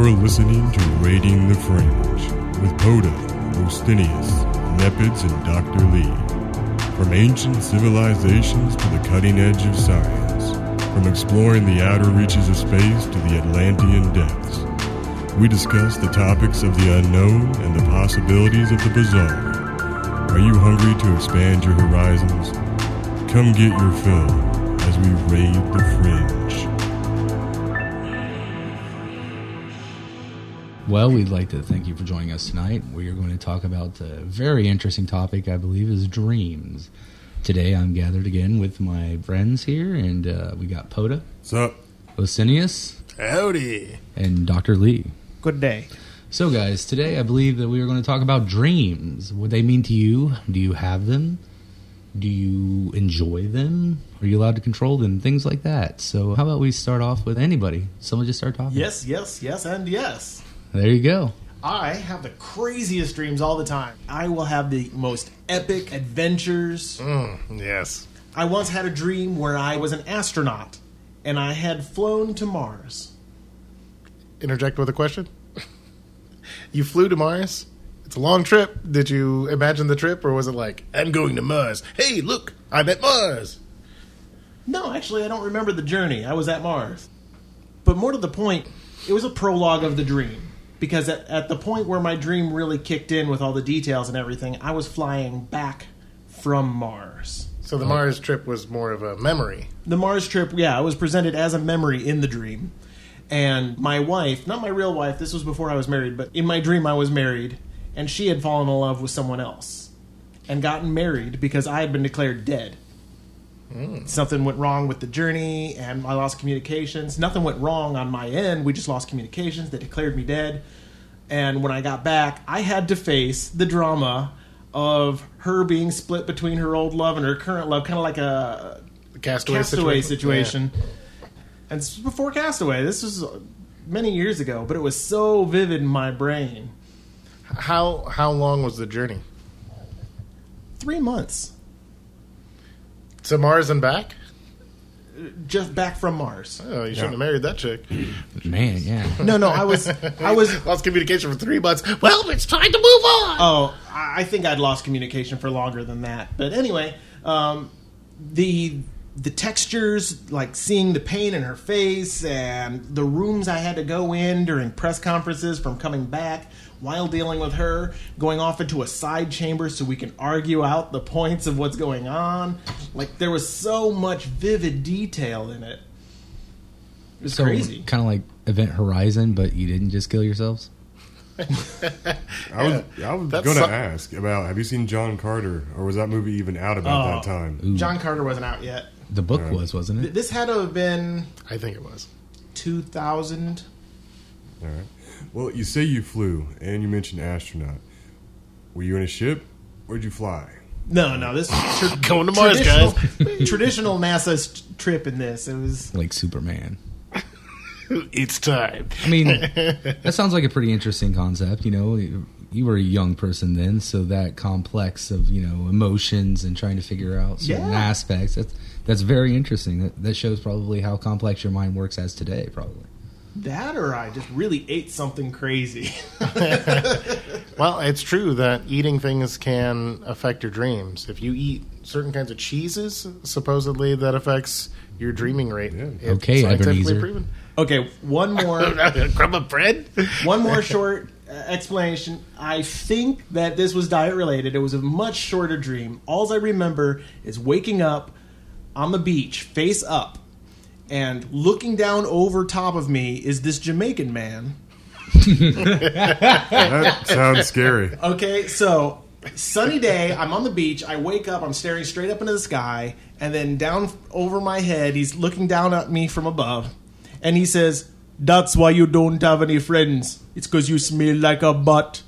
You're listening to Raiding the Fringe with Poda, Ostinius, Nehpets, and Dr. Lee. From ancient civilizations to the cutting edge of science, from exploring the outer reaches of space to the Atlantean depths, we discuss the topics of the unknown and the possibilities of the bizarre. Are you hungry to expand your horizons? Come get your fill as we raid the fringe. Well, we'd like to thank you for joining us tonight. We are going to talk about a very interesting topic, I believe, is dreams. Today I'm gathered again with my friends here, and we got Poda. What's up? Osinius. Howdy. And Dr. Lee. Good day. So, guys, today I believe that we are going to talk about dreams. What they mean to you. Do you have them? Do you enjoy them? Are you allowed to control them? Things like that. So how about we start off with anybody? Someone just start talking. Yes, and yes. There you go. I have the craziest dreams all the time. I will have the most epic adventures. Yes. I once had a dream where I was an astronaut, and I had flown to Mars. Interject with a question. You flew to Mars? It's a long trip. Did you imagine the trip, or was it like, I'm going to Mars. Hey, look, I'm at Mars. No, actually, I don't remember the journey. I was at Mars. But more to the point, it was a prologue of the dream. Because at the point where my dream really kicked in with all the details and everything, I was flying back from Mars. So the Mars trip was more of a memory. The Mars trip, yeah, it was presented as a memory in the dream. And my wife, not my real wife, this was before I was married, but in my dream I was married, and she had fallen in love with someone else and gotten married because I had been declared dead. Something went wrong with the journey, and I lost communications. Nothing went wrong on my end. We just lost communications. They declared me dead. And when I got back, I had to face the drama of her being split between her old love and her current love, kind of like a Castaway situation. Yeah. And this was before Castaway. This was many years ago, but it was so vivid in my brain. How long was the journey? 3 months. To Mars and back? Just back from Mars. Oh, you shouldn't have married that chick. Man, yeah. No, I was Lost communication for 3 months. Well, it's time to move on. Oh, I think I'd lost communication for longer than that. But anyway, the textures, like seeing the pain in her face, and the rooms I had to go in during press conferences from coming back while dealing with her, going off into a side chamber so we can argue out the points of what's going on. Like, there was so much vivid detail in it. It was crazy. Kind of like Event Horizon, but you didn't just kill yourselves? I was going to ask about, have you seen John Carter, or was that movie even out about that time? Ooh. John Carter wasn't out yet. The book was, wasn't it? This had to have been... I think it was. 2000. All right. Well, you say you flew, and you mentioned astronaut. Were you in a ship? Where'd you fly? No, this is going to Mars, guys. Traditional NASA trip in this. It was like Superman. It's time. I mean, that sounds like a pretty interesting concept. You know, you were a young person then, so that complex of, emotions and trying to figure out certain aspects, that's very interesting. That shows probably how complex your mind works as today, probably. That, or I just really ate something crazy. Well, it's true that eating things can affect your dreams. If you eat certain kinds of cheeses, supposedly that affects your dreaming rate. Yeah. It's Okay, scientifically Ebenezer. proven. Okay, one more Crumb of bread? one more short explanation. I think that this was diet related. It was a much shorter dream. All I remember is waking up on the beach, face up, and looking down over top of me is this Jamaican man. That sounds scary. Okay, so sunny day, I'm on the beach, I wake up, I'm staring straight up into the sky, and then down over my head, he's looking down at me from above, and he says, "That's why you don't have any friends. It's because you smell like a butt.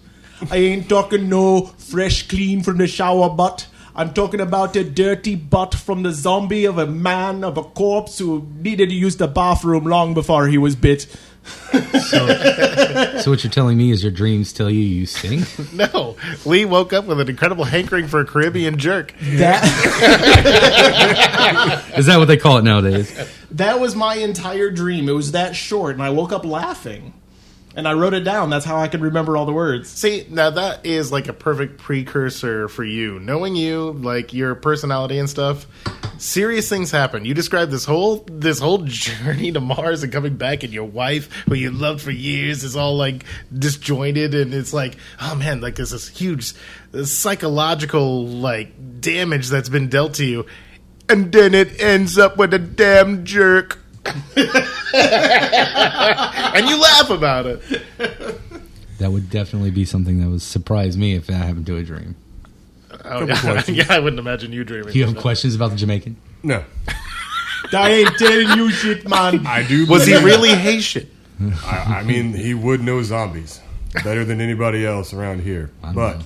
I ain't talking no fresh, clean from the shower butt. I'm talking about a dirty butt from the zombie of a man, of a corpse who needed to use the bathroom long before he was bit." So what you're telling me is your dreams tell you stink? No. Lee woke up with an incredible hankering for a Caribbean jerk. Is that what they call it nowadays? That was my entire dream. It was that short, and I woke up laughing. And I wrote it down. That's how I could remember all the words. See, now that is like a perfect precursor for you. Knowing you, like your personality and stuff, serious things happen. You described this whole journey to Mars and coming back, and your wife, who you loved for years, is all like disjointed, and it's like, oh man, like there's this huge psychological like damage that's been dealt to you, and then it ends up with a damn jerk. And you laugh about it. That would definitely be something that would surprise me if that happened to a dream. Oh, yeah, I wouldn't imagine you dreaming. Do you have questions about the Jamaican? No. I ain't telling you shit, man. I do. Was he really Haitian? I mean, he would know zombies better than anybody else around here. But know.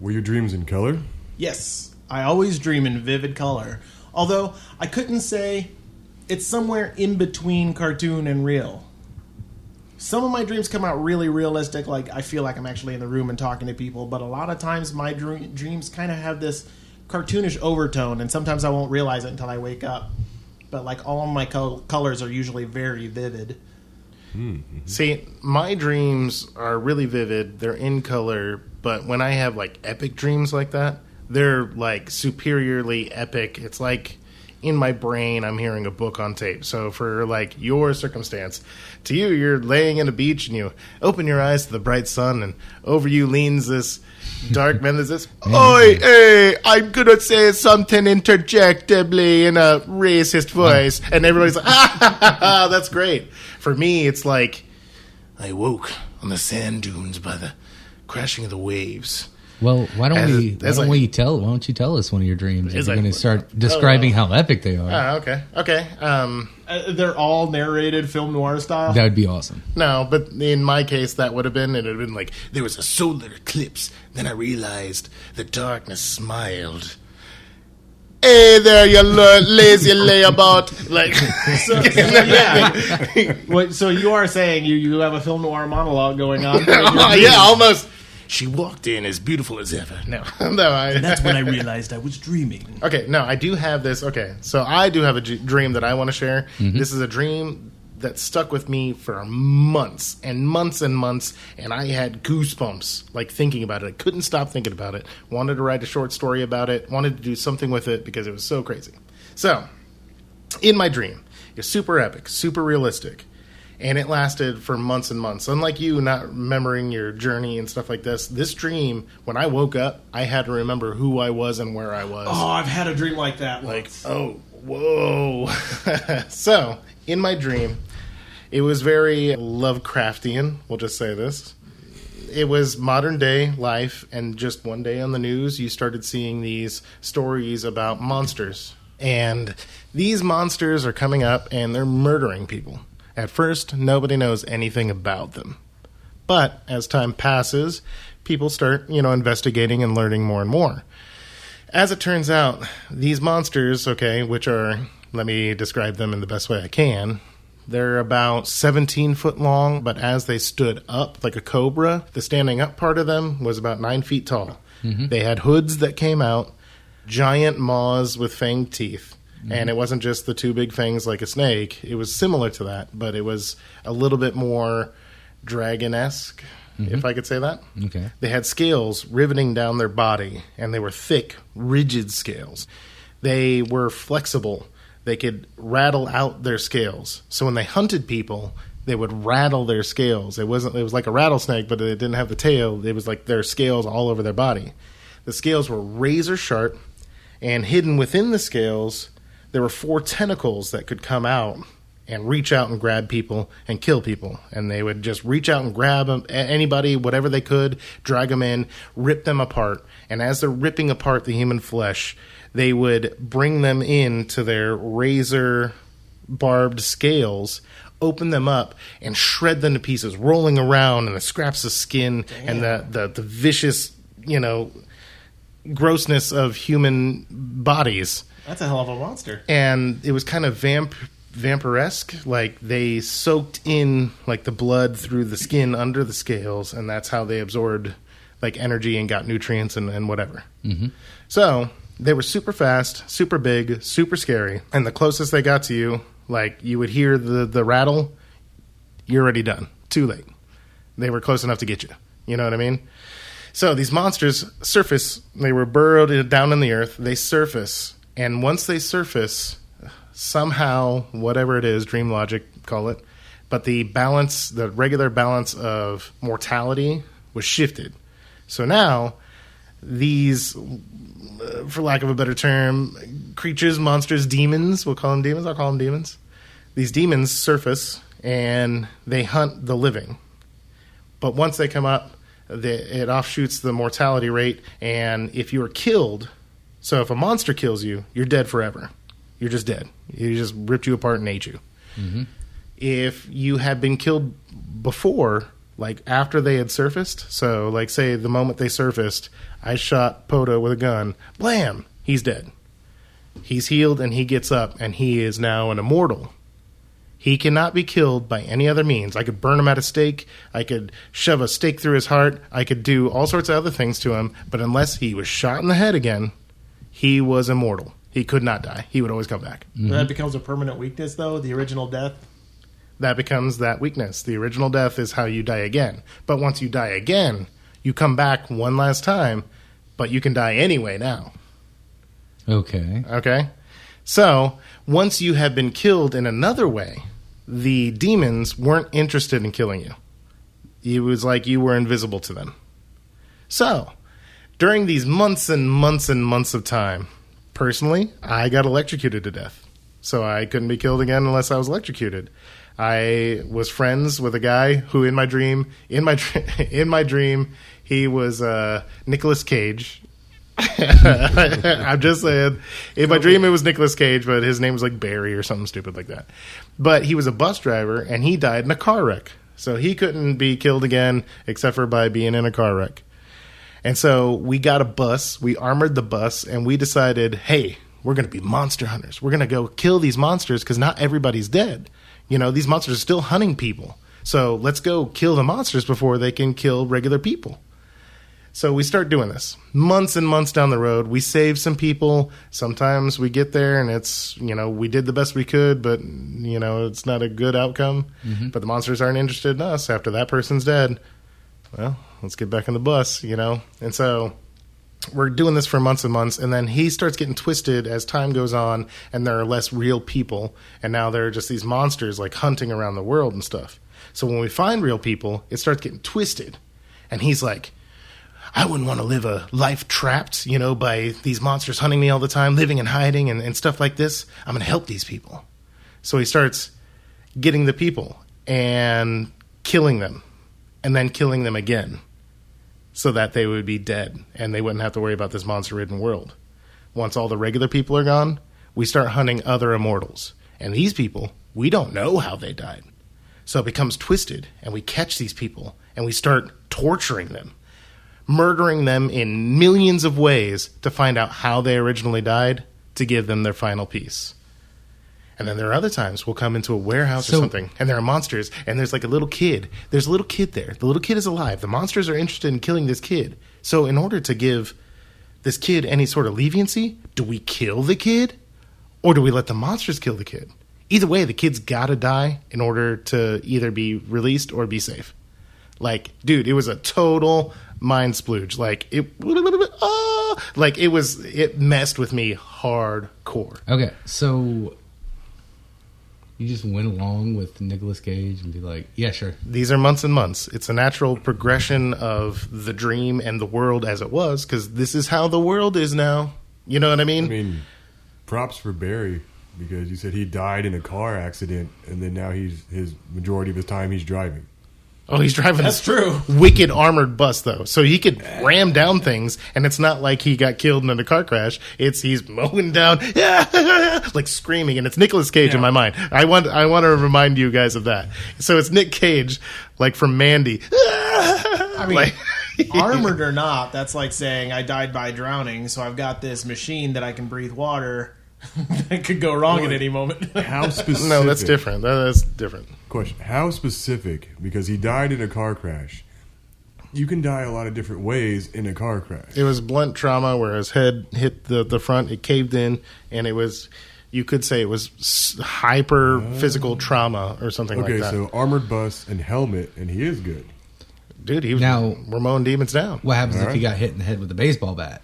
were your dreams in color? Yes, I always dream in vivid color. Although, I couldn't say it's somewhere in between cartoon and real. Some of my dreams come out really realistic, like I feel like I'm actually in the room and talking to people, but a lot of times my dreams kind of have this cartoonish overtone, and sometimes I won't realize it until I wake up. But like all of my colors are usually very vivid. Mm-hmm. See, my dreams are really vivid, they're in color, but when I have like epic dreams like that, they're like superiorly epic. It's like in my brain, I'm hearing a book on tape. So for like your circumstance, to you, you're laying in a beach and you open your eyes to the bright sun, and over you leans this dark man that says, "Oi, hey, I'm gonna say something interjectably in a racist voice," and everybody's like, "Ha ha ha ha, that's great." For me, it's like I woke on the sand dunes by the crashing of the waves. Well, why don't you tell us one of your dreams? If you're going to start describing how epic they are. Okay. They're all narrated film noir style. That would be awesome. No, but in my case, it would have been like, there was a solar eclipse. Then I realized the darkness smiled. Hey there, you lazy layabout. Like, So you are saying you have a film noir monologue going on? Yeah, almost. She walked in as beautiful as ever. No. That's when I realized I was dreaming. Okay, no, I do have this. Okay, so I do have a dream that I want to share. Mm-hmm. This is a dream that stuck with me for months and months and months, and I had goosebumps, like, thinking about it. I couldn't stop thinking about it. Wanted to write a short story about it. Wanted to do something with it because it was so crazy. So, in my dream, it's super epic, super realistic. And it lasted for months and months. Unlike you not remembering your journey and stuff like this dream, when I woke up, I had to remember who I was and where I was. Oh, I've had a dream like that like, once. Oh, whoa. So, in my dream, it was very Lovecraftian, we'll just say this. It was modern day life, and just one day on the news, you started seeing these stories about monsters. And these monsters are coming up, and they're murdering people. At first, nobody knows anything about them. But as time passes, people start, investigating and learning more and more. As it turns out, these monsters, which are, let me describe them in the best way I can. They're about 17 foot long, but as they stood up like a cobra, the standing up part of them was about 9 feet tall. Mm-hmm. They had hoods that came out, giant maws with fanged teeth. Mm-hmm. And it wasn't just the two big fangs like a snake. It was similar to that, but it was a little bit more dragon-esque, if I could say that. Okay. They had scales riveting down their body, and they were thick, rigid scales. They were flexible. They could rattle out their scales. So when they hunted people, they would rattle their scales. It was like a rattlesnake, but it didn't have the tail. It was like their scales all over their body. The scales were razor sharp, and hidden within the scales, there were 4 tentacles that could come out and reach out and grab people and kill people. And they would just reach out and grab anybody, whatever they could, drag them in, rip them apart. And as they're ripping apart the human flesh, they would bring them into their razor-barbed scales, open them up, and shred them to pieces, rolling around in the scraps of skin and the vicious, grossness of human bodies. That's a hell of a monster. And it was kind of vampiresque. Like, they soaked in, like, the blood through the skin under the scales, and that's how they absorbed, like, energy and got nutrients and whatever. Mm-hmm. So, they were super fast, super big, super scary. And the closest they got to you, like, you would hear the rattle, you're already done. Too late. they were close enough to get you. You know what I mean? So these monsters surface. They were burrowed down in the earth. They surface. And once they surface, somehow, whatever it is, dream logic, call it, but the regular balance of mortality was shifted. So now, these, for lack of a better term, creatures, monsters, demons, we'll call them demons, I'll call them demons. These demons surface, and they hunt the living. But once they come up, it offshoots the mortality rate, and if you are killed, so if a monster kills you, you're dead forever. You're just dead. He just ripped you apart and ate you. Mm-hmm. If you have been killed before, like after they had surfaced, so like say the moment they surfaced, I shot Poda with a gun, blam, he's dead. He's healed and he gets up and he is now an immortal. He cannot be killed by any other means. I could burn him at a stake. I could shove a stake through his heart. I could do all sorts of other things to him. But unless he was shot in the head again, he was immortal. He could not die. He would always come back. Mm-hmm. That becomes a permanent weakness, though, the original death? That becomes that weakness. The original death is how you die again. But once you die again, you come back one last time, but you can die anyway now. Okay? So, once you have been killed in another way, the demons weren't interested in killing you. It was like you were invisible to them. So, during these months and months and months of time, personally, I got electrocuted to death. So I couldn't be killed again unless I was electrocuted. I was friends with a guy who in my dream, he was Nicolas Cage. I'm just saying, in my dream it was Nicolas Cage, but his name was like Barry or something stupid like that. But he was a bus driver, and he died in a car wreck. So he couldn't be killed again except for by being in a car wreck. And so we got a bus, we armored the bus, and we decided, hey, we're going to be monster hunters. We're going to go kill these monsters because not everybody's dead. You know, these monsters are still hunting people. So let's go kill the monsters before they can kill regular people. So we start doing this. Months and months down the road, we save some people. Sometimes we get there and it's, you know, we did the best we could, but, you know, it's not a good outcome. Mm-hmm. But the monsters aren't interested in us after that person's dead. Well, let's get back on the bus, you know. And so we're doing this for months and months, and then he starts getting twisted as time goes on, and there are less real people, and now there are just these monsters, like, hunting around the world and stuff. So when we find real people, it starts getting twisted. And he's like, I wouldn't want to live a life trapped, you know, by these monsters hunting me all the time, living and hiding and stuff like this. I'm going to help these people. So he starts getting the people and killing them, and then killing them again, so that they would be dead and they wouldn't have to worry about this monster-ridden world. Once all the regular people are gone, we start hunting other immortals. And these people, we don't know how they died. So it becomes twisted, and we catch these people, and we start torturing them, murdering them in millions of ways to find out how they originally died to give them their final piece. And then there are other times we'll come into a warehouse or something, and there are monsters, and there's like a little kid. There's a little kid there. The little kid is alive. The monsters are interested in killing this kid. So in order to give this kid any sort of leniency, do we kill the kid? Or do we let the monsters kill the kid? Either way, the kid's got to die in order to either be released or be safe. Like, dude, it was a total mind splooge. Like, it messed with me hardcore. Okay, so you just went along with Nicolas Cage and be like, yeah, sure. These are months and months. It's a natural progression of the dream and the world as it was, because this is how the world is now. You know what I mean? I mean, props for Barry, because you said he died in a car accident, and then now his majority of his time he's driving. Oh, he's driving That's true. Wicked armored bus, though. So he could ram down things, and it's not like he got killed in a car crash. He's mowing down, like screaming, and it's Nicolas Cage in my mind. I want to remind you guys of that. So it's Nick Cage, like from Mandy. I mean, armored or not, that's like saying I died by drowning, so I've got this machine that I can breathe water. That could go wrong at any moment. How specific? No, that's different. That's different. Question: how specific? Because he died in a car crash. You can die a lot of different ways in a car crash. It was blunt trauma where his head hit the front, it caved in, and it was, you could say it was hyper physical trauma or something like that. Okay, so armored bus and helmet, and he is good. Dude, we're mowing demons down. What happens if you got hit in the head with a baseball bat?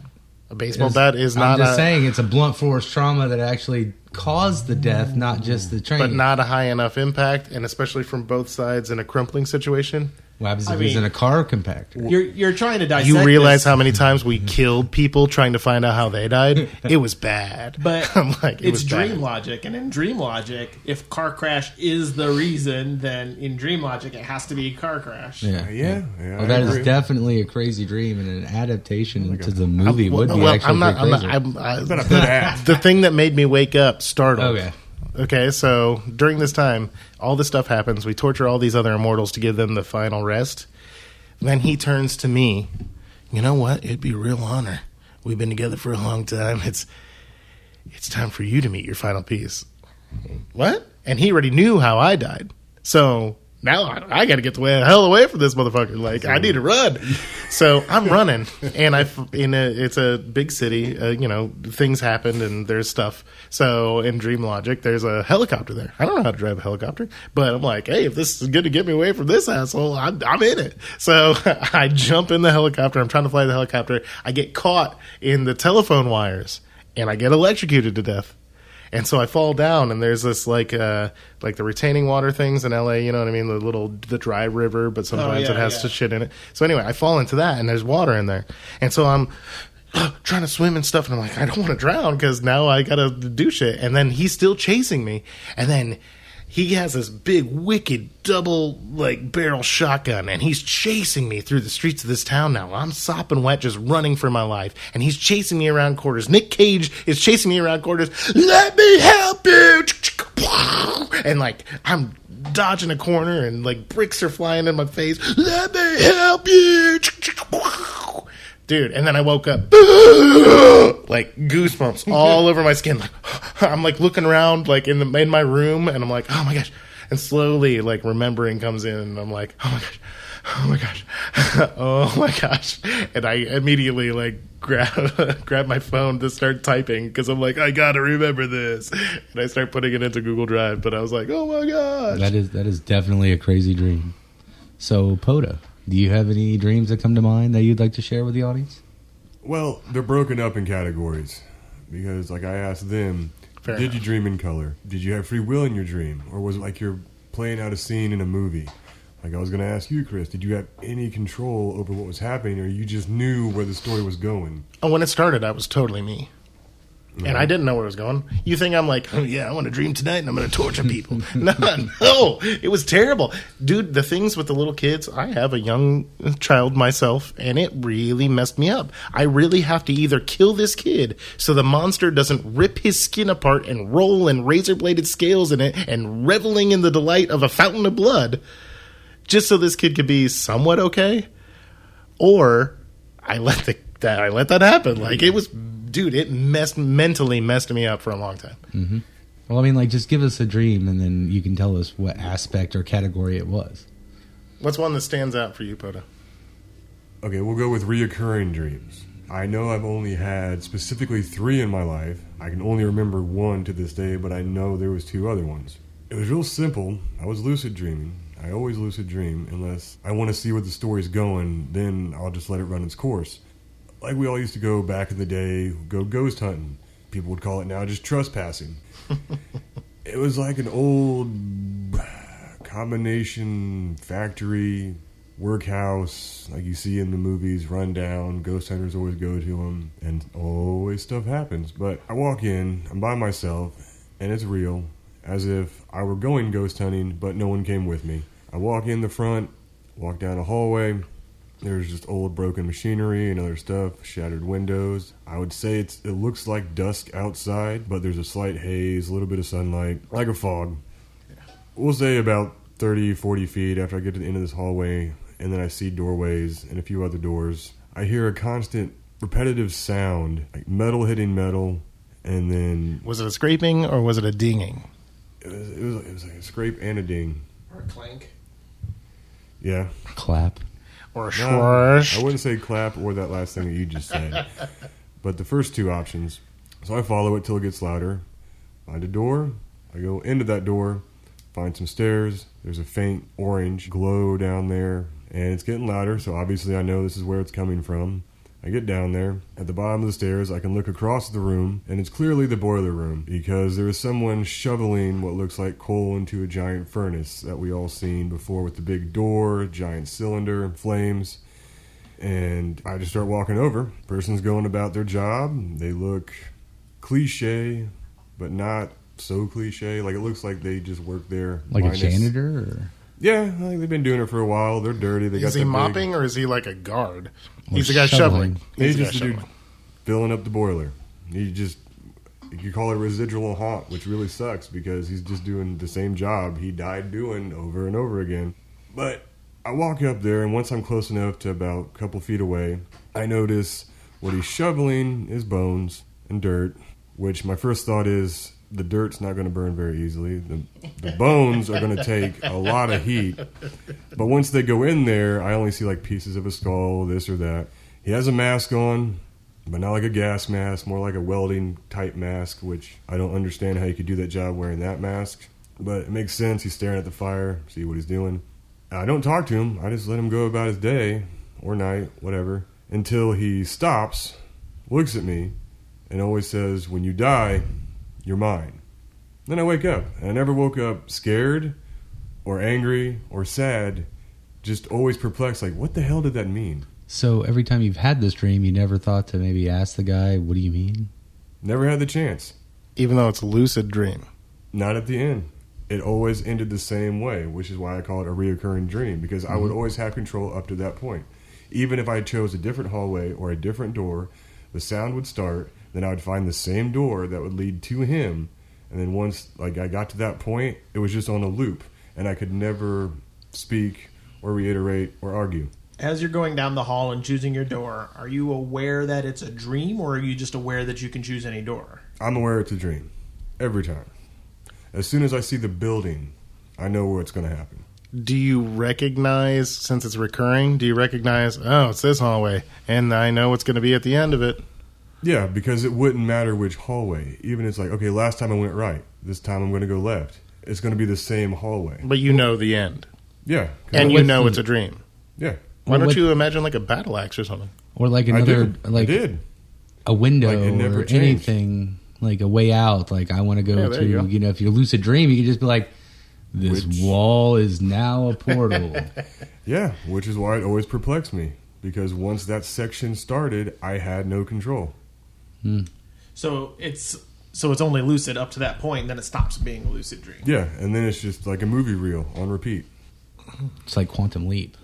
A baseball bat is not. I'm just saying it's a blunt force trauma that actually caused the death, not just the train. But not a high enough impact, and especially from both sides in a crumpling situation. What happens if he's in a car compactor? You're trying to dissect. You realize how many times we killed people trying to find out how they died? It was bad. But I'm like, it's dream logic, and in dream logic, if car crash is the reason, then in dream logic, it has to be a car crash. Yeah. Well, that is definitely a crazy dream, and an adaptation into the movie would be actually the thing that made me wake up startled. Okay, so during this time, all this stuff happens. We torture all these other immortals to give them the final rest. Then he turns to me. You know what? It'd be a real honor. We've been together for a long time. It's time for you to meet your final piece. What? And he already knew how I died. So now I got to get the hell away from this motherfucker. Like, I need to run. So I'm running, and it's a big city. Things happen, and there's stuff. So in dream logic, there's a helicopter there. I don't know how to drive a helicopter, but I'm like, hey, if this is going to get me away from this asshole, I'm in it. So I jump in the helicopter. I'm trying to fly the helicopter. I get caught in the telephone wires, and I get electrocuted to death. And so I fall down, and there's this like the retaining water things in LA, you know what I mean? The dry river, but sometimes it has shit in it. So anyway, I fall into that, and there's water in there. And so I'm trying to swim and stuff, and I'm like, I don't want to drown because now I got to do shit. And then he's still chasing me, and then he has this big, wicked, double, barrel shotgun, and he's chasing me through the streets of this town now. I'm sopping wet, just running for my life, and he's chasing me around corners. Nick Cage is chasing me around corners. Let me help you! And, I'm dodging a corner, and, bricks are flying in my face. Let me help you! Dude, and then I woke up, goosebumps all over my skin. I'm looking around, in my room, and I'm like, oh my gosh. And slowly, remembering comes in, and I'm like, oh my gosh, oh my gosh. And I immediately, grab my phone to start typing, because I'm like, I gotta remember this. And I start putting it into Google Drive, but I was like, oh my gosh. That is definitely a crazy dream. So, Poda, do you have any dreams that come to mind that you'd like to share with the audience? Well, they're broken up in categories because, I asked them, did you dream in color? Did you have free will in your dream? Or was it you're playing out a scene in a movie? I was going to ask you, Chris, did you have any control over what was happening, or you just knew where the story was going? Oh, when it started, I was totally me. And I didn't know where it was going. You think I'm like, oh yeah, I want to dream tonight and I'm going to torture people. No, it was terrible. Dude, the things with the little kids, I have a young child myself, and it really messed me up. I really have to either kill this kid so the monster doesn't rip his skin apart and roll in razor-bladed scales in it and reveling in the delight of a fountain of blood, just so this kid could be somewhat okay, or I let that happen. It was... Dude, it mentally messed me up for a long time. Mm-hmm. Well, just give us a dream, and then you can tell us what aspect or category it was. What's one that stands out for you, Poda? Okay, we'll go with reoccurring dreams. I know I've only had specifically 3 in my life. I can only remember 1 to this day, but I know there was 2 other ones. It was real simple. I was lucid dreaming. I always lucid dream unless I want to see where the story's going. Then I'll just let it run its course. We all used to go back in the day, go ghost hunting. People would call it now just trespassing. It was like an old combination factory, workhouse, like you see in the movies, run down. Ghost hunters always go to them, and always stuff happens. But I walk in, I'm by myself, and it's real, as if I were going ghost hunting, but no one came with me. I walk in the front, walk down a hallway. There's just old broken machinery and other stuff, shattered windows. I would say it looks like dusk outside, but there's a slight haze, a little bit of sunlight, like a fog. We'll say about 30, 40 feet after I get to the end of this hallway, and then I see doorways and a few other doors. I hear a constant, repetitive sound, like metal hitting metal, and then... Was it a scraping or was it a dinging? It was like a scrape and a ding. Or a clank. Yeah. Clap. Or a swash. I wouldn't say clap or that last thing that you just said. But the first 2 options. So I follow it till it gets louder. Find a door. I go into that door. Find some stairs. There's a faint orange glow down there. and it's getting louder, so obviously I know this is where it's coming from. I get down there. At the bottom of the stairs, I can look across the room, and it's clearly the boiler room, because there is someone shoveling what looks like coal into a giant furnace that we all seen before, with the big door, giant cylinder, flames. And I just start walking over. Person's going about their job. They look cliche, but not so cliche. Like, it looks like they just work there. Like a janitor? Or? Yeah, I think they've been doing it for a while. They're dirty. Is he mopping or is he like a guard? He's the guy shoveling. shoveling. He's just the dude filling up the boiler. You call it residual haunt, which really sucks because he's just doing the same job he died doing over and over again. But I walk up there, and once I'm close enough to about a couple feet away, I notice what he's shoveling is bones and dirt, which my first thought is the dirt's not going to burn very easily. The bones are going to take a lot of heat. But once they go in there, I only see like pieces of a skull, this or that. He has a mask on, but not like a gas mask, more like a welding type mask, which I don't understand how you could do that job wearing that mask. But it makes sense. He's staring at the fire, see what he's doing. I don't talk to him. I just let him go about his day or night, whatever, until he stops, looks at me, and always says, "When you die, you're mine." Then I wake up, and I never woke up scared or angry or sad, just always perplexed, like, what the hell did that mean? So every time you've had this dream, you never thought to maybe ask the guy, what do you mean? Never had the chance. Even though it's a lucid dream. Not at the end. It always ended the same way, which is why I call it a reoccurring dream, because I would always have control up to that point. Even if I chose a different hallway or a different door, the sound would start, then I would find the same door that would lead to him, and then once I got to that point, it was just on a loop, and I could never speak or reiterate or argue. As you're going down the hall and choosing your door, are you aware that it's a dream, or are you just aware that you can choose any door? I'm aware it's a dream. Every time. As soon as I see the building, I know where it's going to happen. Do you recognize, since it's recurring, oh, it's this hallway, and I know what's going to be at the end of it? Yeah, because it wouldn't matter which hallway. Even it's like, okay, last time I went right. This time I'm going to go left. It's going to be the same hallway. But you know the end. Yeah. And you know it's a dream. Yeah. Why don't you imagine like a battle axe or something? Or like another, I did. A window Like, it never or changed. Anything, like a way out. Like I want to go to, you go. if you're lucid dream, you can just be like, this wall is now a portal. Yeah, which is why it always perplexed me. Because once that section started, I had no control. So it's only lucid up to that point, and then it stops being a lucid dream. Yeah, and then it's just like a movie reel on repeat. It's like Quantum Leap.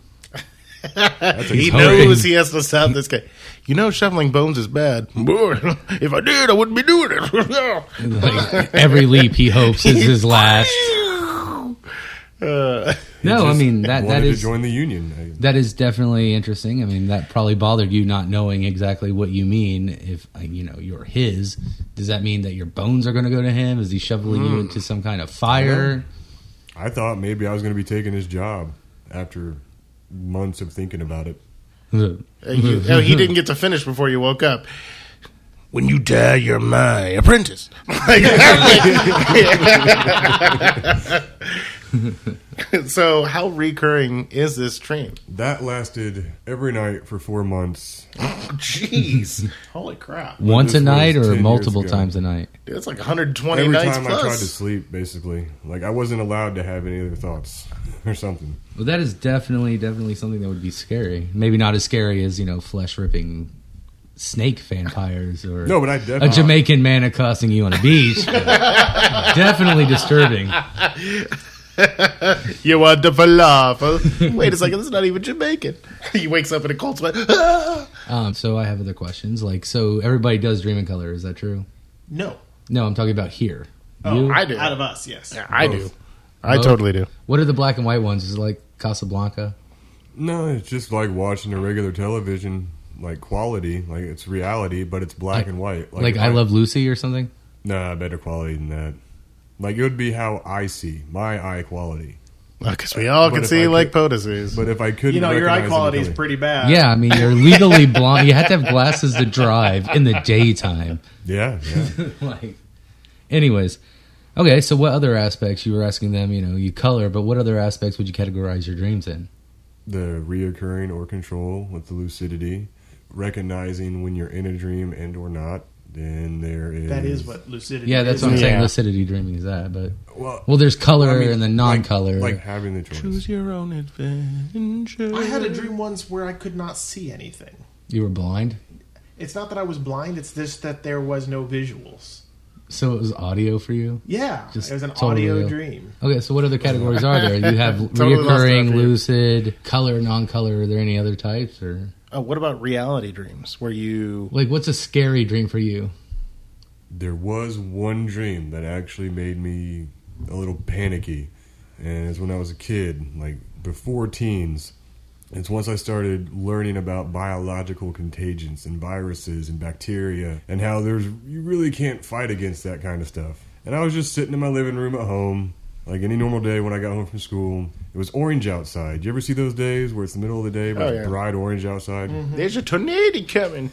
He knows he has to stop this guy. You know, shoveling bones is bad. If I did, I wouldn't be doing it. Like every leap he hopes is his last. No, I mean that is to join the union. That is definitely interesting. I mean, that probably bothered you not knowing exactly what you mean. If you're his, does that mean that your bones are going to go to him? Is he shoveling you into some kind of fire? I thought maybe I was going to be taking his job after months of thinking about it. He didn't get to finish before you woke up. When you die, you're my apprentice. So how recurring is this dream? That lasted every night for 4 months. Jeez. Holy crap. Once a night or 10 multiple years ago. times a night? Dude, it's like 120 Every nights time plus. I tried to sleep, basically. Like, I wasn't allowed to have any other thoughts or something. Well, that is definitely something that would be scary. Maybe not as scary as, flesh-ripping snake vampires or No, but I a definitely... Jamaican man accosting you on a beach. Definitely disturbing. You want the falafel? Wait a second, this is not even Jamaican. He wakes up in a cold sweat. So I have other questions. So everybody does dream in color. Is that true? No. No, I'm talking about here. Oh, You? I do. Out of us, yes. Yeah, I Both. do. I Both? totally do. What are the black and white ones? Is it like Casablanca? No, it's just like watching a regular television, like quality. Like, it's reality, but it's black and white. Like if I Love Lucy or something? Nah, better quality than that. Like, it would be how I see, my eye quality. Because we all But can if see I like could- POTUS is. But if I couldn't Your eye recognize quality is anything- pretty bad. Yeah, I mean, you're legally blind. You have to have glasses to drive in the daytime. Yeah. Anyways. Okay, so what other aspects? You were asking them, you color, but what other aspects would you categorize your dreams in? the reoccurring or control with the lucidity, recognizing when you're in a dream and or not. Then there is... That is what lucidity is. Yeah, that's what I'm saying. Yeah. Lucidity dreaming is that. But Well, there's color I mean, and then non-color. Like having the choice. Choose your own adventure. I had a dream once where I could not see anything. You were blind? It's not that I was blind, it's just that there was no visuals. So it was audio for you? Yeah, Just it was an totally audio real. dream. Okay, so what other categories are there? You have Totally lost that reoccurring, for you. lucid, color, non-color. Are there any other types? Or What about reality dreams where you... like, what's a scary dream for you? There was one dream that actually made me a little panicky, and it's when I was a kid, like before teens. It's once I started learning about biological contagions and viruses and bacteria and how you really can't fight against that kind of stuff. And I was just sitting in my living room at home, like any normal day when I got home from school. It was orange outside. You ever see those days where it's the middle of the day, but it's bright orange outside? There's a tornado coming.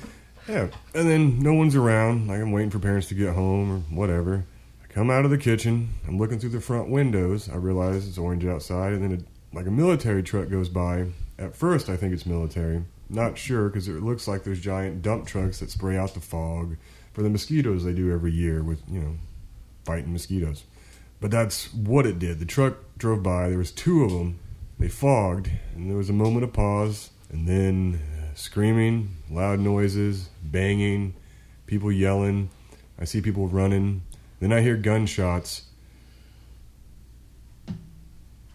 Yeah, and then no one's around. Like I'm waiting for parents to get home or whatever. I come out of the kitchen. I'm looking through the front windows. I realize it's orange outside, and then a military truck goes by. At first, I think it's military. Not sure because it looks like those giant dump trucks that spray out the fog for the mosquitoes they do every year with fighting mosquitoes. But that's what it did. The truck drove by. There was two of them. They fogged, and there was a moment of pause, and then screaming, loud noises, banging, people yelling. I see people running. Then I hear gunshots.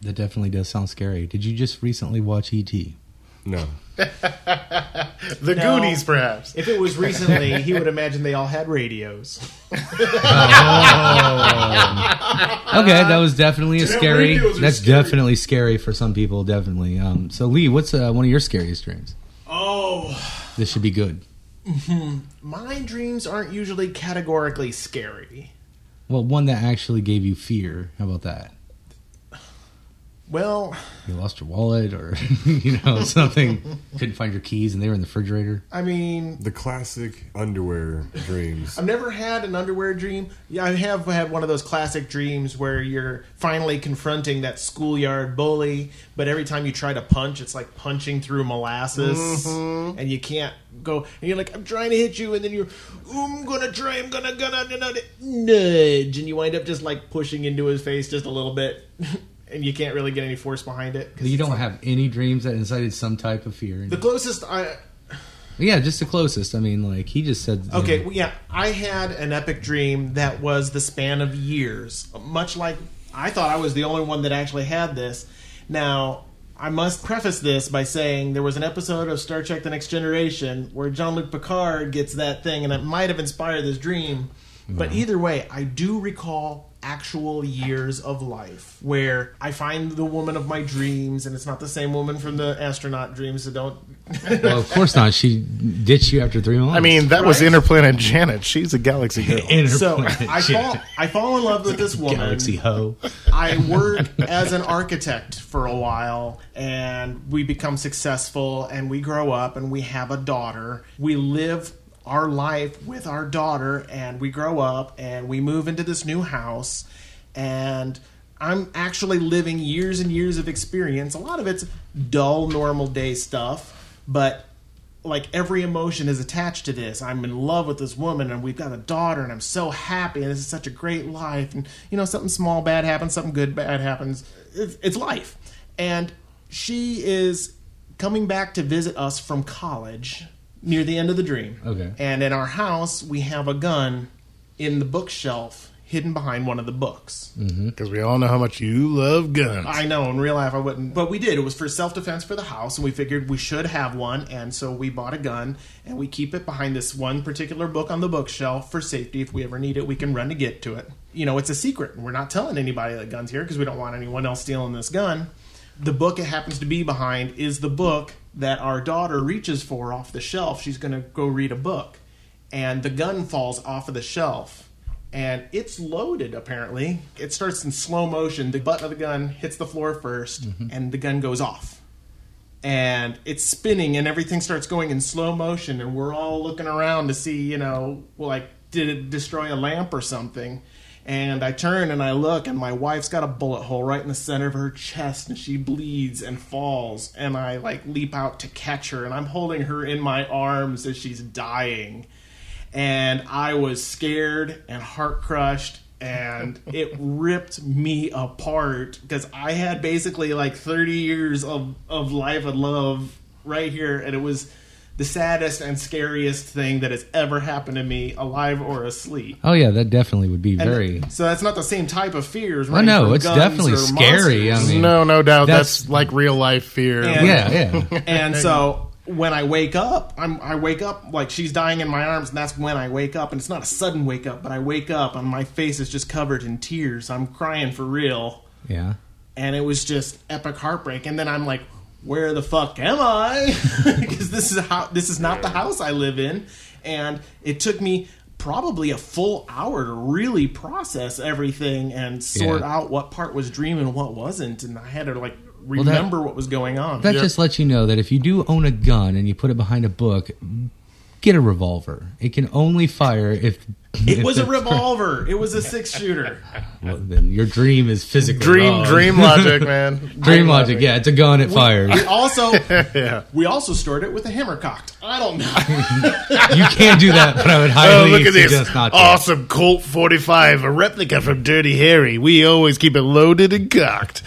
That definitely does sound scary. Did you just recently watch E.T.? No. The No. Goonies, perhaps. If it was recently, he would imagine they all had radios. Okay, that was definitely a scary. radios are That's scary. definitely scary for some people. Definitely. So Lee, what's one of your scariest dreams? Oh, This should be good. my dreams aren't usually categorically scary. Well, one that actually gave you fear. How about that? Well, You lost your wallet, or something. Couldn't find your keys, and they were in the refrigerator. I mean, The classic underwear dreams. I've never had an underwear dream. Yeah, I have had one of those classic dreams where you're finally confronting that schoolyard bully, but every time you try to punch, it's like punching through molasses, and you can't go. And you're like, I'm trying to hit you, and then you're, I'm gonna nudge, and you wind up just like pushing into his face just a little bit. And you can't really get any force behind it. You don't have any dreams that incited some type of fear. The closest Yeah, just the closest. I mean, like he just said. Okay, well, yeah, I had an epic dream that was the span of years. Much like I thought I was the only one that actually had this. Now, I must preface this by saying there was an episode of Star Trek The Next Generation where Jean-Luc Picard gets that thing, and it might have inspired this dream. But either way, I do recall actual years of life where I find the woman of my dreams, and it's not the same woman from the astronaut dreams, so don't... Well, of course not. She ditched you after 3 months. I mean, that was Right. Interplanet Janet. She's a galaxy girl. So Interplanet I fall in love with this woman. Galaxy Ho. I work as an architect for a while, and we become successful, and we grow up, and we have a daughter. We live our life with our daughter, and we grow up, and we move into this new house, and I'm actually living years and years of experience. A lot of it's dull, normal day stuff, but like every emotion is attached to this. I'm in love with this woman, and we've got a daughter, and I'm so happy, and this is such a great life. And something small bad happens, something good bad happens. It's life. And she is coming back to visit us from college near the end of the dream. Okay. And in our house, we have a gun in the bookshelf hidden behind one of the books. Because we all know how much you love guns. I know, in real life I wouldn't. But we did. It was for self-defense for the house, and we figured we should have one, and so we bought a gun, and we keep it behind this one particular book on the bookshelf for safety. If we ever need it, we can run to get to it. It's a secret. We're not telling anybody that gun's here because we don't want anyone else stealing this gun. The book it happens to be behind is the book that our daughter reaches for off the shelf. She's going to go read a book, and the gun falls off of the shelf. And it's loaded, apparently. It starts in slow motion. The butt of the gun hits the floor first, and the gun goes off. And it's spinning, and everything starts going in slow motion, and we're all looking around to see, did it destroy a lamp or something? And I turn and I look, and my wife's got a bullet hole right in the center of her chest, and she bleeds and falls. And I leap out to catch her, and I'm holding her in my arms as she's dying. And I was scared and heart crushed, and it ripped me apart because I had basically 30 years of life and love right here, and it was the saddest and scariest thing that has ever happened to me, alive or asleep. Oh yeah, that definitely would be very. So that's not the same type of fears. Oh no, it's definitely scary. Monsters. I mean, no doubt that's like real life fear. And, yeah. And so when I wake up, I wake up like she's dying in my arms, and that's when I wake up. And it's not a sudden wake up, but I wake up and my face is just covered in tears. I'm crying for real. Yeah. And it was just epic heartbreak. And then I'm like, where the fuck am I? Because this is not the house I live in. And it took me probably a full hour to really process everything and sort out what part was dream and what wasn't. And I had to remember what was going on. That just lets you know that if you do own a gun and you put it behind a book, get a revolver. It can only fire if it was a revolver. It was a 6-shooter. Well, then your dream is physically wrong. Dream logic, man. Dream logic. Yeah, it's a gun. It fires. We also stored it with a hammer cocked. I don't know. You can't do that, but I would highly suggest not to. Awesome Colt 45, a replica from Dirty Harry. We always keep it loaded and cocked.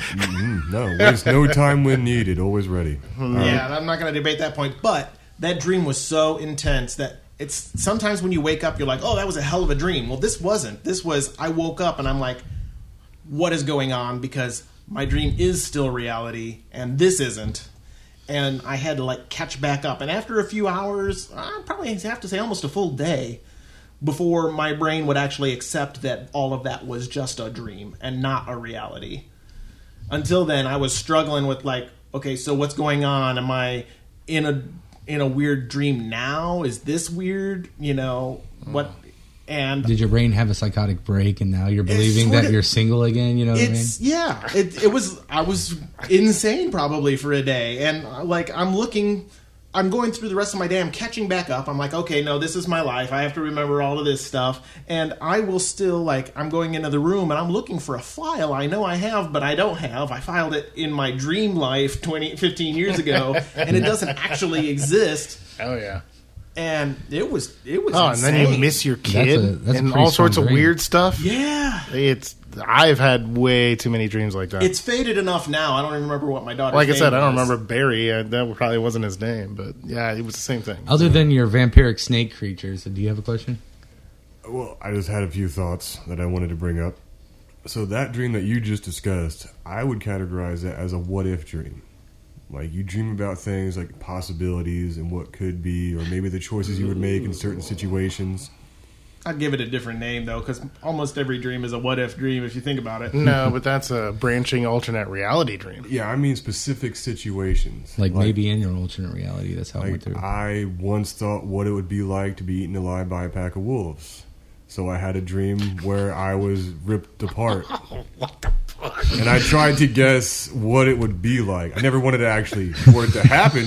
No, waste no time when needed. Always ready. Yeah, I'm not going to debate that point, but that dream was so intense that it's sometimes when you wake up, you're like, oh, that was a hell of a dream. Well, this wasn't. This was, I woke up and I'm like, what is going on? Because my dream is still reality and this isn't. And I had to catch back up. And after a few hours, I probably have to say almost a full day before my brain would actually accept that all of that was just a dream and not a reality. Until then, I was struggling with okay, so what's going on? Am I in a weird dream now? Is this weird? What? And did your brain have a psychotic break, and now you're believing that you're single again? You know what I mean? Yeah. It was. I was insane probably for a day, and I'm going through the rest of my day. I'm catching back up. I'm like, okay, no, this is my life. I have to remember all of this stuff. And I will still, I'm going into the room and I'm looking for a file I know I have, but I don't have. I filed it in my dream life 15 years ago, and it doesn't actually exist. Oh, yeah. And it was and insane. then you miss your kid that's and a all sorts of dream. weird stuff. Yeah. I've had way too many dreams like that. It's faded enough now. I don't even remember what my daughter's like I said, name I don't was. remember Barry. That probably wasn't his name, but yeah, it was the same thing. Other than your vampiric snake creatures, do you have a question? Well, I just had a few thoughts that I wanted to bring up. So that dream that you just discussed, I would categorize it as a what-if dream. You dream about things like possibilities and what could be, or maybe the choices you would make in certain situations. I'd give it a different name, though, because almost every dream is a what-if dream, if you think about it. No, but that's a branching alternate reality dream. Yeah, I mean specific situations. Maybe in your alternate reality, that's how I went through. I once thought what it would be like to be eaten alive by a pack of wolves. So I had a dream where I was ripped apart. What the fuck? And I tried to guess what it would be like. I never wanted for it to happen.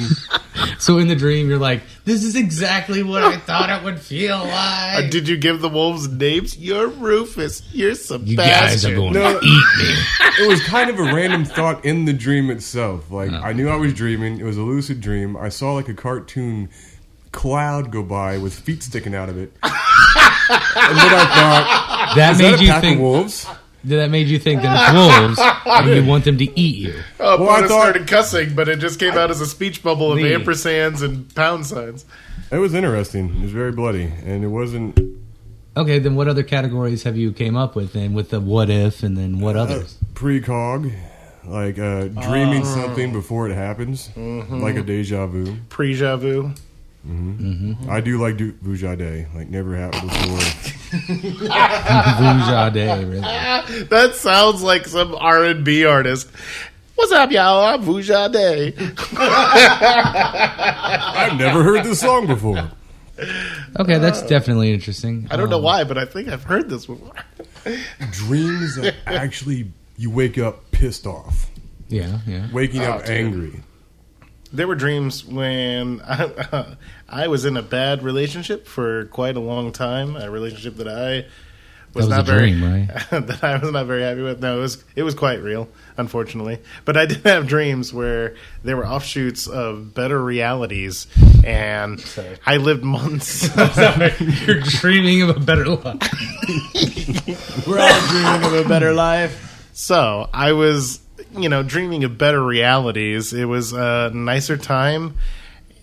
So in the dream, you're like, this is exactly what I thought it would feel like. Did you give the wolves names? You're Rufus. You're Sebastian. You guys are going to eat me. It was kind of a random thought in the dream itself. I knew I was dreaming. It was a lucid dream. I saw a cartoon cloud go by with feet sticking out of it. And then I thought, that made you think wolves? That made you think that it's wolves, and you want them to eat you. Oh, I started cussing, but it just came out as a speech bubble of Me. ampersands and pound signs. It was interesting. It was very bloody, and it wasn't. Okay, then what other categories have you came up with then with the what if, and then what others? Precog, dreaming something before it happens, like a deja vu. Pre-ja vu. I do like Vujade, never happened before. Vujade, really. That sounds like some R&B artist. What's up, y'all? I'm Vujade. I've never heard this song before. Okay, that's definitely interesting. I don't know why, but I think I've heard this before. Dreams that actually you wake up pissed off. Yeah. Waking up dude. angry. There were dreams when I was in a bad relationship for quite a long time, a relationship that I was That was not a very dream, right? that I was not very happy with. No, it was quite real, unfortunately. But I did have dreams where there were offshoots of better realities, and I lived months. You're dreaming of a better life. We're all dreaming of a better life. So I was, dreaming of better realities. It was a nicer time.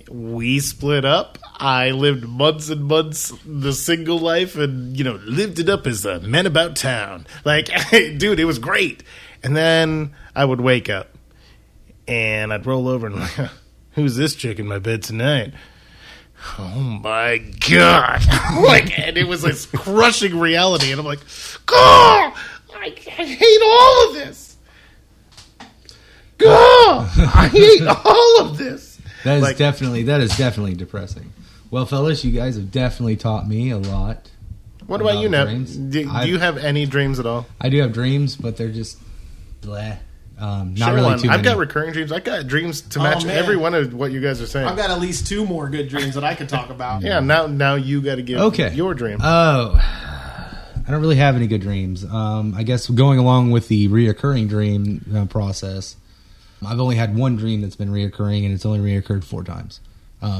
We split up. I lived months and months the single life and, lived it up as a man about town. Like, dude, it was great. And then I would wake up and I'd roll over and like, who's this chick in my bed tonight? Oh my God. And it was this crushing reality. And I'm like, God, I hate all of this. God, I hate all of this. That is definitely depressing. Well, fellas, you guys have definitely taught me a lot. What about you, Nep? dreams. Do you have any dreams at all? I do have dreams, but they're just bleh. Not Share really one. too many. I've got recurring dreams. I've got dreams to match man. every one of what you guys are saying. I've got at least 2 more good dreams that I could talk about. Yeah, now you got to give your dream. Oh, I don't really have any good dreams. I guess going along with the reoccurring dream process, I've only had one dream that's been reoccurring, and it's only reoccurred 4 times.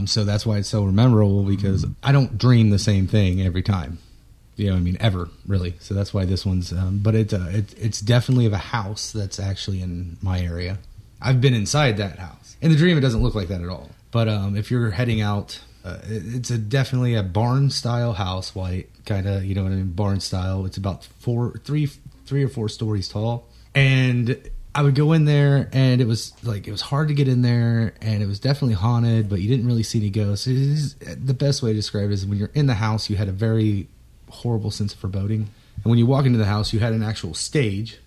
So that's why it's so memorable, because I don't dream the same thing every time. Ever, really. So that's why this one's... but it's definitely of a house that's actually in my area. I've been inside that house. In the dream, it doesn't look like that at all. But if you're heading out... it's definitely a barn-style house, white, kind of, you know what I mean, barn-style. It's about 3 or 4 stories tall. And... I would go in there, and it was hard to get in there, and it was definitely haunted, but you didn't really see any ghosts. The best way to describe it is when you're in the house, you had a very horrible sense of foreboding. And when you walk into the house, you had an actual stage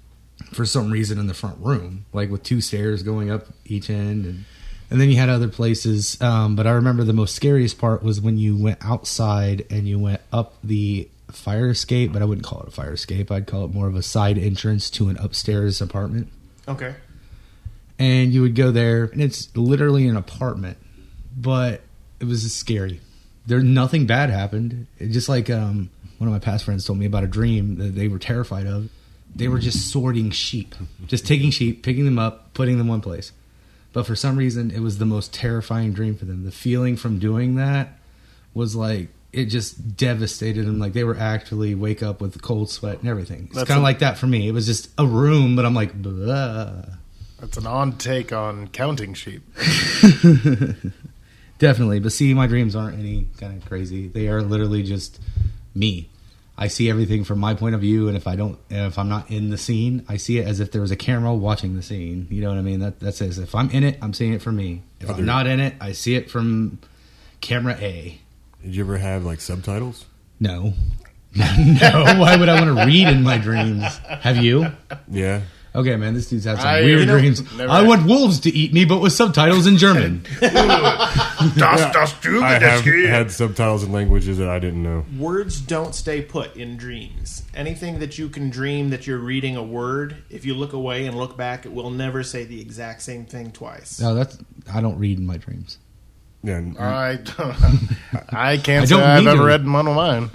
for some reason in the front room, like with 2 stairs going up each end, and then you had other places. But I remember the most scariest part was when you went outside and you went up the fire escape, but I wouldn't call it a fire escape. I'd call it more of a side entrance to an upstairs apartment. Okay. And you would go there, and it's literally an apartment, but it was scary. Nothing bad happened. It just like one of my past friends told me about a dream that they were terrified of. They were just sorting sheep, just taking sheep, picking them up, putting them one place. But for some reason, it was the most terrifying dream for them. The feeling from doing that was like, it just devastated them. Like they were actually wake up with cold sweat and everything. It's kind of like that for me. It was just a room, but I'm like, blah. That's an on take on counting sheep. Definitely. But see, my dreams aren't any kind of crazy. They are literally just me. I see everything from my point of view, and if I'm not in the scene, I see it as if there was a camera watching the scene. You know what I mean? That says if I'm in it, I'm seeing it from me. If I'm not in it, I see it from camera A. Did you ever have like subtitles? No. No. Why would I want to read in my dreams? Have you? Yeah. Okay, man, this dude's had some weird dreams. I want wolves to eat me, but with subtitles in German. I have had subtitles in languages that I didn't know. Words don't stay put in dreams. Anything that you can dream that you're reading a word, if you look away and look back, it will never say the exact same thing twice. No, I don't read in my dreams. Yeah, I can't say I've ever read one of mine.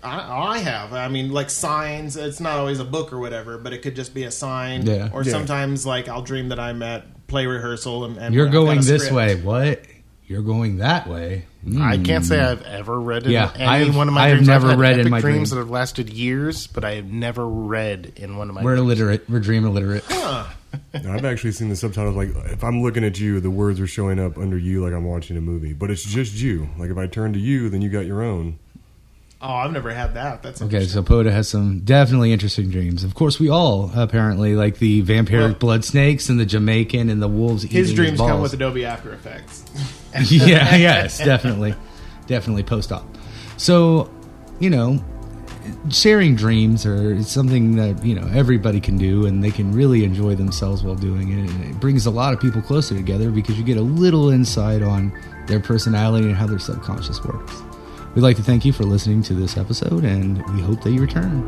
I have. I mean, like signs. It's not always a book or whatever, but it could just be a sign. Yeah. Or sometimes, like, I'll dream that I'm at play rehearsal and you're I've going got a this script. way. What? You're going that way. I can't say I've ever read in Yeah, one of my I have dreams. never I've had read in epic my dreams dreams. that have lasted years, but I have never read in one of my We're dreams. illiterate. We're dream illiterate. I've actually seen the subtitles. Like if I'm looking at you, the words are showing up under you, like I'm watching a movie. But it's just you. Like if I turn to you, then you got your own. Oh, I've never had that. That's Okay, interesting. so Poda has some definitely interesting dreams. Of course, we all apparently like the vampiric blood snakes and the Jamaican and the wolves eating His dreams balls. come with Adobe After Effects. Yeah, yes, definitely post-op. So, sharing dreams are something that everybody can do, and they can really enjoy themselves while doing it. And it brings a lot of people closer together because you get a little insight on their personality and how their subconscious works. We'd like to thank you for listening to this episode, and we hope that you return.